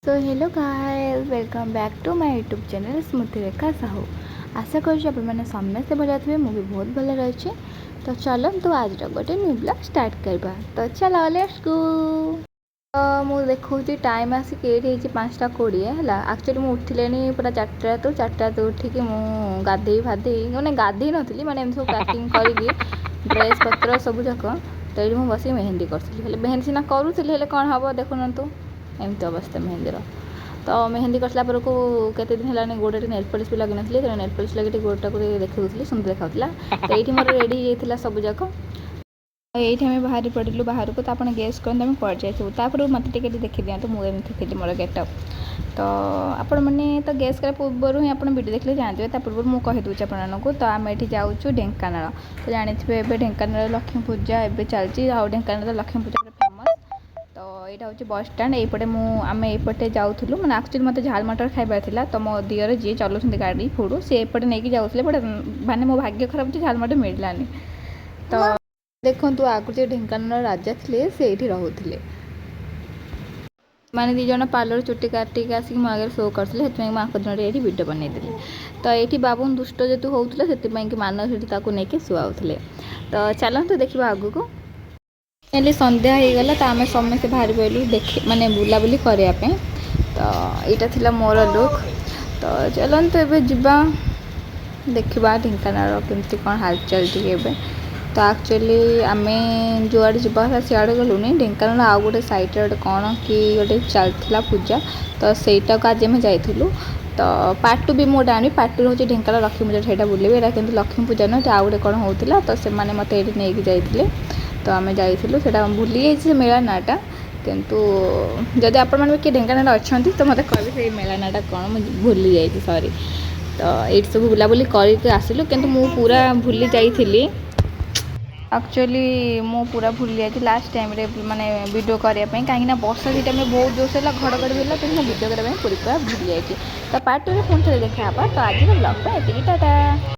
So hello guys, welcome back to my YouTube channel Smrutirekha Sahu. आशा कर समस्ते भल थे, मुझे बहुत भल रही। तो चलो तो आज गोटे न्यू ब्लॉग स्टार्ट करवा। तो चलो लेट्स गो। तो मुझे देखा टाइम आसिक 5:20 है। एक्चुअली मुझे उठिले पूरा 4टा तो 4टा तो उठिकी मुझे गाधे फाधे मैंने गाधे नी मैंने सब पैकिंग करके ड्रेस पत्र सब जाक तो ये मुझे बस मेहंदी करी। मेहंदी सीना करूँ कौन हम देखुन तो एमती अवस्था मेहंदीर। तो मेहंदी करला को केते दिन है गोड़े नेल पॉलिश भी लगे नी तेनाली नेल पॉलिश लगे गोटा को देखी सुंदर देखा। तो ये मोर रेडी होता सब जाक। ये आम बाहरी पड़ू बाहर को। तो आप गेस करते आम कड़ जाइए मत देखी दिखाँ मुझे थी मोर गेटअप। तो आपण मैंने तो गेस कर पूर्व ही आप वीडियो देखले जानते पूर्व मुझे कहीदे आपको। तो आम ये जाऊँ ढेंकानाल। तो जानिथे ए ढेंकानाल लक्ष्मी पूजा एवं चलती ढेंकानाल लक्ष्मी पूजा फेमस। तो यहाँ हूँ बस स्टाण ये आम एपटे जाऊँ मैंने एक्चुअली मत झाल मटर खाइबार था। तो मो दियर जी चलाऊँ गाड़ी फुड़ू सी एपटे नहीं जाऊे बट माने मो भाग्य खराब झाल मटर मिललानी। तो देखु आगु जो ढेंकानाल राजा थे से रोते माने दिज पार्लर चुटी काटिक आसिक मो आगे शो करते दिन ये वीडियो बनई। तो ये बाबू दुष्ट जेतु होता से मान से शुआऊे। तो चलते देखा आगू को एली संध्या हो गला। तो आम समस्त बाहर पड़ू देख माने बुलाबुली करने। तो यहाँ थी मोर लुक। तो चलते एवं जावा देखा ढेंकानाल केमती कौन हालचाल टे। तो एक्चुअली आम जो आड़े जावा सियाड़े गलुनी ढेंकानाल आउ गोटे सैड्रे कौन कि गोटे चलता पूजा। तो सहीटा को आज आम जाइलु। तो पार्ट 2 भी मुझे आनी पार्ट 2 हूँ ढेंकानाल लक्ष्मी पूजा से बुलेबे यहाँ कि लक्ष्मी पूजा नुह आउ गोटे कौन होता। तो से मत ये नहीं जाइए। तो आम जाइलु से भूली जाइए मेला नाटा किंतु जदि आपण मैंने किए ढेंकानाल अच्छा तो मत कह से मेला नाटा कौन मुझे भूली जाइए सॉरी। तो ये सब बुलाबुली करके आसिलु किंतु मु पूरा भूली जाइली। एक्चुअली मु पूरा भूली जाइए लास्ट टाइम माने वीडियो करने कहीं वर्षा से टाइम बहुत जोश है घड़घड़ी भी तो वीडियो करने पूरी पूरा भूली जाइए। तो पार्ट 2 पुणी थे देखा। तो आज ब्लॉग पे ये टाटा।